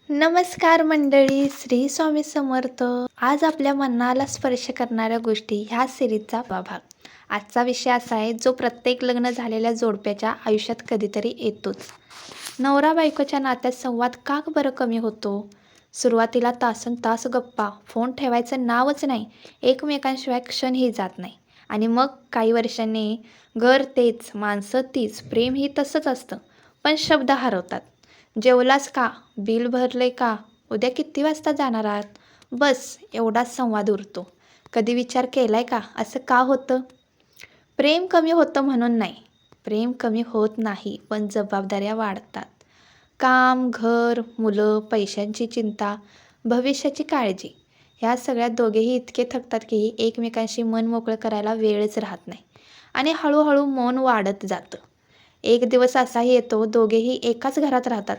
नमस्कार मंडळी, श्री स्वामी समर्थ. आज आपल्या मनाला स्पर्श करणाऱ्या गोष्टी ह्या सिरीजचा भाग. आजचा विषय असा आहे जो प्रत्येक लग्न झालेल्या जोडप्याच्या आयुष्यात कधीतरी येतोच. नवरा बायकोच्या नात्यात संवाद का बरं कमी होतो? सुरुवातीला तासनतास गप्पा, फोन ठेवायचं नावच नाही, एकमेकांशिवाय क्षणही जात नाही. आणि मग काही वर्षांनी घर तेच, माणसं तीच, प्रेम ही तसंच असतं, पण शब्द हरवतात. जेवलास का? बिल भरले का? उद्या किती वाजता जाणार आहात? बस एवढाच संवाद उरतो. कधी विचार केलाय का असं का होतं? प्रेम कमी होतं म्हणून नाही. प्रेम कमी होत नाही, पण जबाबदाऱ्या वाढतात. काम, घर, मुलं, पैशांची चिंता, भविष्याची काळजी, ह्या सगळ्यात दोघेही इतके थकतात की एकमेकांशी मन मोकळं करायला वेळच राहत नाही. आणि हळूहळू मौन वाढत जातं. एक दिवस असाही येतो, दोघेही एकाच घरात राहतात.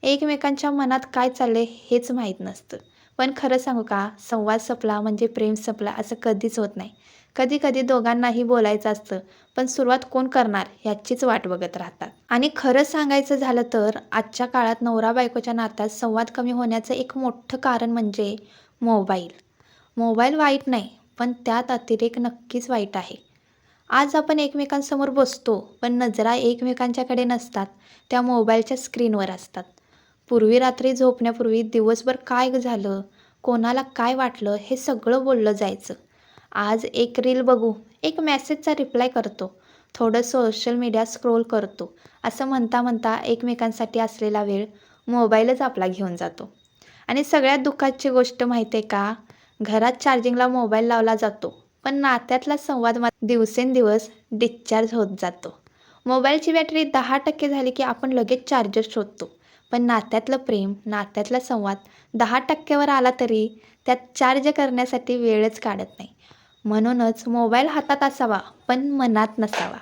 एकमेकांच्या मनात काय चाललंय हेच माहीत नसतं. पण खरं सांगू का, संवाद संपला म्हणजे प्रेम संपला असं कधीच होत नाही. कधी कधी दोघांनाही बोलायचं असतं, पण सुरुवात कोण करणार ह्याचीच वाट बघत राहतात. आणि खरं सांगायचं झालं तर आजच्या काळात नवरा बायकोच्या नात्यात संवाद कमी होण्याचं एक मोठं कारण म्हणजे मोबाईल. मोबाईल वाईट नाही, पण त्यात अतिरेक नक्कीच वाईट आहे. आज आपण एकमेकांसमोर बसतो, पण नजरा एकमेकांच्याकडे नसतात, त्या मोबाईलच्या स्क्रीनवर असतात. पूर्वी रात्री झोपण्यापूर्वी दिवसभर काय झालं, कोणाला काय वाटलं हे सगळं बोललं जायचं. आज एक रील बघू, एक मेसेजचा रिप्लाय करतो, थोडं सोशल मीडिया स्क्रोल करतो, असं म्हणता म्हणता एकमेकांसाठी असलेला वेळ मोबाईलच आपला घेऊन जातो. आणि सगळ्यात दुःखाची गोष्ट माहिती आहे का? घरात चार्जिंगला मोबाईल लावला जातो, पण नात्यातला संवाद मात्र दिवसेंदिवस डिस्चार्ज होत जातो. मोबाईलची बॅटरी 10% झाली की आपण लगेच चार्जर शोधतो, पण नात्यातलं प्रेम, नात्यातला संवाद 10%वर आला तरी त्यात चार्ज करण्यासाठी वेळच काढत नाही. म्हणूनच मोबाईल हातात असावा, पण मनात नसावा.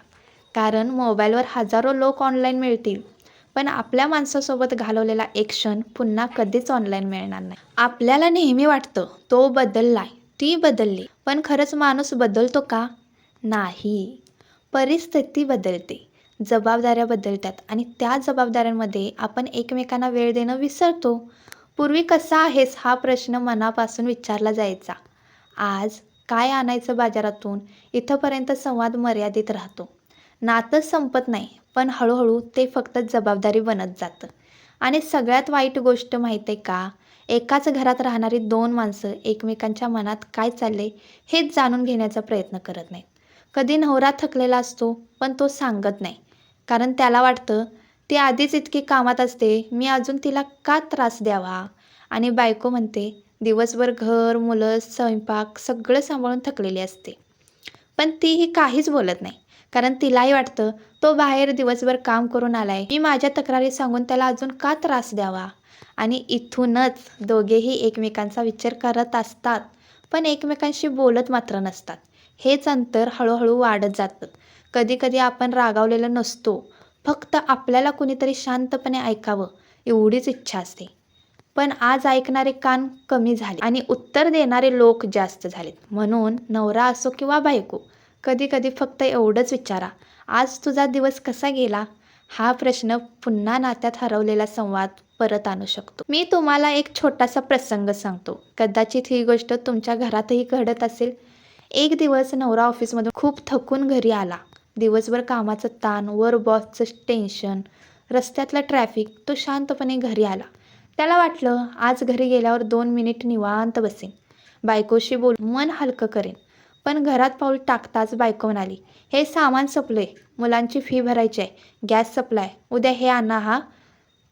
कारण मोबाईलवर हजारो लोक ऑनलाईन मिळतील, पण आपल्या माणसासोबत घालवलेला एक क्षण पुन्हा कधीच ऑनलाईन मिळणार नाही. आपल्याला नेहमी वाटतं तो बदललाय, ती बदलली, पण खरंच माणूस बदलतो का? नाही. परिस्थिती बदलते, जबाबदाऱ्या बदलतात आणि त्या जबाबदाऱ्यांमध्ये आपण एकमेकांना वेळ देणं विसरतो. पूर्वी कसा आहेस हा प्रश्न मनापासून विचारला जायचा. आज काय आणायचं बाजारातून इथंपर्यंत संवाद मर्यादित राहतो. नातं संपत नाही, पण हळूहळू ते फक्त जबाबदारी बनत जातं. आणि सगळ्यात वाईट गोष्ट माहिती आहे का? एकाच घरात राहणारी दोन माणसं एकमेकांच्या मनात काय चाललंय हेच जाणून घेण्याचा प्रयत्न करत नाहीत. कधी नवरा थकलेला असतो, पण तो सांगत नाही. कारण त्याला वाटतं ती आधीच इतकी कामात असते, मी अजून तिला का त्रास द्यावा? आणि बायको म्हणते दिवसभर घर, मुलं, स्वयंपाक सगळं सांभाळून थकलेली असते. पण तीही काहीच बोलत नाही. कारण तिलाही वाटतं तो बाहेर दिवसभर काम करून आलाय, मी माझ्या तक्रारी सांगून त्याला अजून का त्रास द्यावा? आणि इथूनच दोघेही एकमेकांचा विचार करत असतात, पण एकमेकांशी बोलत मात्र नसतात. हेच अंतर हळूहळू वाढत जातं. कधीकधी आपण रागावलेलो नसतो, फक्त आपल्याला कुणीतरी शांतपणे ऐकावं एवढीच इच्छा असते. पण आज ऐकणारे कान कमी झाले आणि उत्तर देणारे लोक जास्त झालेत. म्हणून नवरा असो किंवा बायको, कधी कधी फक्त एवढंच विचारा, आज तुझा दिवस कसा गेला? हा प्रश्न पुन्हा नात्यात हरवलेला संवाद परत आणू शकतो. मी तुम्हाला एक छोटासा प्रसंग सांगतो. कदाचित ही गोष्ट तुमच्या घरातही घडत असेल. एक दिवस नवरा ऑफिसमधून खूप थकून घरी आला. दिवसभर कामाचं ताण, वर बॉसचं टेन्शन, रस्त्यातलं ट्रॅफिक. तो शांतपणे घरी आला. त्याला वाटलं आज घरी गेल्यावर 2 मिनिट निवांत बसेन, बायकोशी बोलून मन हलकं करेन. पण घरात पाऊल टाकताच बायको म्हणाली, हे सामान संपले, मुलांची फी भरायची आहे, गॅस सप्लाय, उद्या हे आणा हा.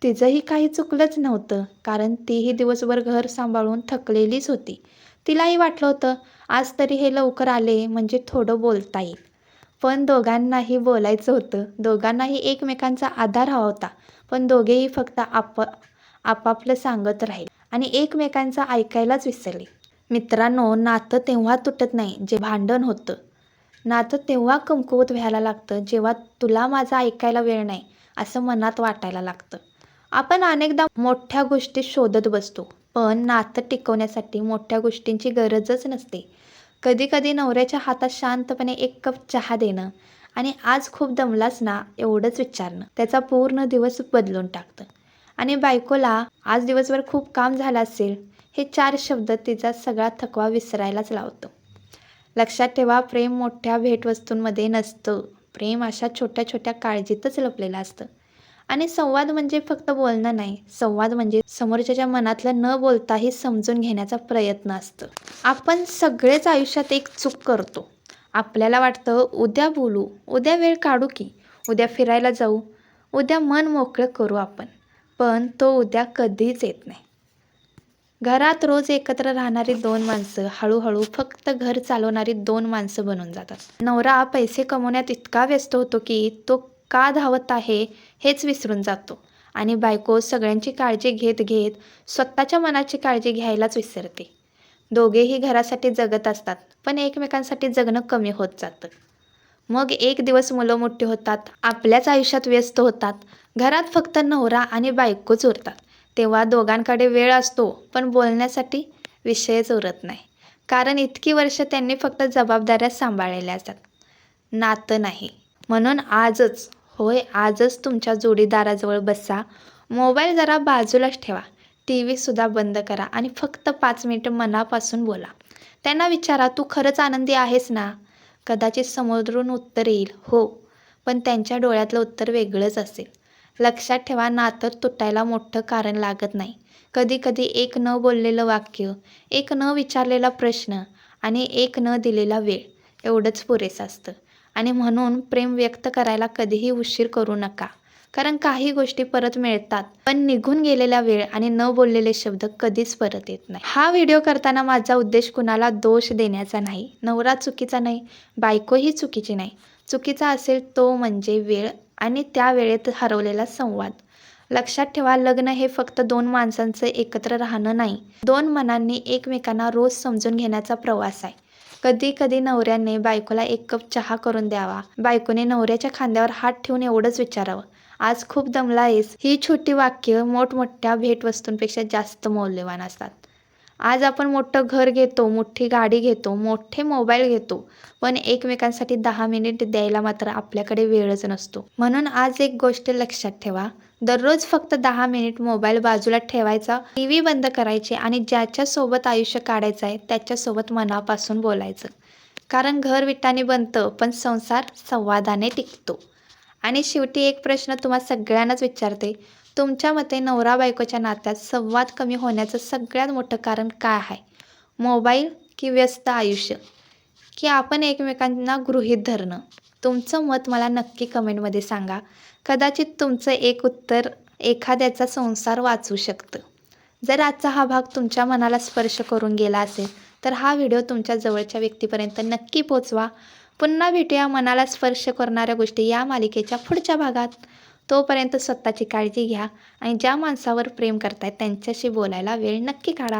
तिचंही काही चुकलंच नव्हतं, कारण तीही दिवसभर घर सांभाळून थकलेलीच होती. तिलाही वाटलं होतं आज तरी हे लवकर आले म्हणजे थोडं बोलता येईल. पण दोघांनाही बोलायचं होतं, दोघांनाही एकमेकांचा आधार हवा होता. पण दोघेही फक्त आपापलं सांगत राहिले आणि एकमेकांचं ऐकायलाच विसरले. मित्रांनो, नातं तेव्हा तुटत नाही जे भांडण होतं. नातं तेव्हा कमकुवत व्हायला लागतं जेव्हा तुला माझं ऐकायला वेळ नाही असं मनात वाटायला लागतं. आपण अनेकदा मोठ्या गोष्टी शोधत बसतो, पण नातं टिकवण्यासाठी मोठ्या गोष्टींची गरजच नसते. कधी कधी नवऱ्याच्या हातात शांतपणे एक कप चहा देणं आणि आज खूप दमलास ना एवढंच विचारणं त्याचा पूर्ण दिवस बदलून टाकतं. आणि बायकोला आज दिवसभर खूप काम झालं असेल, हे 4 शब्द तिचा सगळा थकवा विसरायलाच लावतो. लक्षात ठेवा, प्रेम मोठ्या भेटवस्तूंमध्ये नसतं. प्रेम अशा छोट्या छोट्या काळजीतच लपलेलं असतं. आणि संवाद म्हणजे फक्त बोलणं नाही. संवाद म्हणजे समोरच्याच्या मनातलं न बोलताही समजून घेण्याचा प्रयत्न असतं. आपण सगळेच आयुष्यात एक चूक करतो. आपल्याला वाटतं उद्या बोलू, उद्या वेळ काढू की, उद्या फिरायला जाऊ, उद्या मन मोकळं करू आपण. पण तो उद्या कधीच येत नाही. घरात रोज एकत्र राहणारी 2 माणसं हळूहळू फक्त घर चालवणारी 2 माणसं बनून जातात. नवरा पैसे कमवण्यात इतका व्यस्त होतो की तो का धावत आहे हेच विसरून जातो. आणि बायको सगळ्यांची काळजी घेत घेत स्वतःच्या मनाची काळजी घ्यायलाच विसरते. दोघेही घरासाठी जगत असतात, पण एकमेकांसाठी जगणं कमी होत जातं. मग एक दिवस मुलं मोठी होतात, आपल्याच आयुष्यात व्यस्त होतात. घरात फक्त नवरा आणि बायकोच उरतात. तेव्हा दोघांकडे वेळ असतो, पण बोलण्यासाठी विषयच उरत नाही. कारण इतकी वर्ष त्यांनी फक्त जबाबदाऱ्या सांभाळलेल्या असतात, नातं नाही. म्हणून आजच, होय आजच तुमच्या जोडीदाराजवळ बसा. मोबाईल जरा बाजूलाच ठेवा. टीव्हीसुद्धा बंद करा आणि फक्त 5 मिनिटं मनापासून बोला. त्यांना विचारा, तू खरंच आनंदी आहेस ना? कदाचित समोरून उत्तर येईल, हो. पण त्यांच्या डोळ्यातलं उत्तर वेगळंच असेल. लक्षात ठेवा, नातं तुटायला मोठं कारण लागत नाही. कधीकधी एक न बोललेलं वाक्य, एक न विचारलेला प्रश्न आणि एक न दिलेला वेळ एवढंच पुरेसं असतं. आणि म्हणून प्रेम व्यक्त करायला कधीही उशीर करू नका. कारण काही गोष्टी परत मिळतात, पण निघून गेलेला वेळ आणि न बोललेले शब्द कधीच परत येत नाही. हा व्हिडिओ करताना माझा उद्देश कुणाला दोष देण्याचा नाही. नवरा चुकीचा नाही, बायकोही चुकीची नाही. चुकीचा असेल तो म्हणजे वेळ आणि त्या वेळेत हरवलेला संवाद. लक्षात ठेवा, लग्न हे फक्त 2 माणसांचं एकत्र राहणं नाही, 2 मनांनी एकमेकांना रोज समजून घेण्याचा प्रवास आहे. कधी कधी नवऱ्याने बायकोला 1 कप चहा करून द्यावा, बायकोने नवऱ्याच्या खांद्यावर हात ठेवून एवढंच विचारावं, आज खूप दमला आहेस. ही छोटी वाक्य मोठमोठ्या भेटवस्तूंपेक्षा जास्त मौल्यवान असतात. आज आपण मोठं घर घेतो, मोठी गाडी घेतो, मोठे मोबाईल घेतो, पण एकमेकांसाठी 10 मिनिट द्यायला मात्र आपल्याकडे वेळच नसतो. म्हणून आज एक गोष्ट लक्षात ठेवा, दररोज फक्त 10 मिनिट मोबाईल बाजूला ठेवायचा, टीव्ही बंद करायचे आणि ज्याच्यासोबत आयुष्य काढायचं आहे त्याच्यासोबत मनापासून बोलायचं. कारण घर विटाने बनतं, पण संसार संवादाने टिकतो. आणि शेवटी एक प्रश्न तुम्हा सगळ्यांनाच विचारते, तुमच्या मते नवरा बायकोच्या नात्यात संवाद कमी होण्याचं सगळ्यात मोठं कारण काय आहे? मोबाईल की व्यस्त आयुष्य, की आपण एकमेकांना गृहीत धरणं? तुमचं मत मला नक्की कमेंटमध्ये सांगा. कदाचित तुमचं एक उत्तर एखाद्याचा संसार वाचवू शकतं. जर आजचा हा भाग तुमच्या मनाला स्पर्श करून गेला असेल, तर हा व्हिडिओ तुमच्या जवळच्या व्यक्तीपर्यंत नक्की पोचवा. पुन्हा भेटूया मनाला स्पर्श करणाऱ्या गोष्टी या मालिकेच्या पुढच्या भागात. तोपर्यंत स्वतःची काळजी घ्या आणि ज्या माणसावर प्रेम करताय त्यांच्याशी बोलायला वेळ नक्की काढा.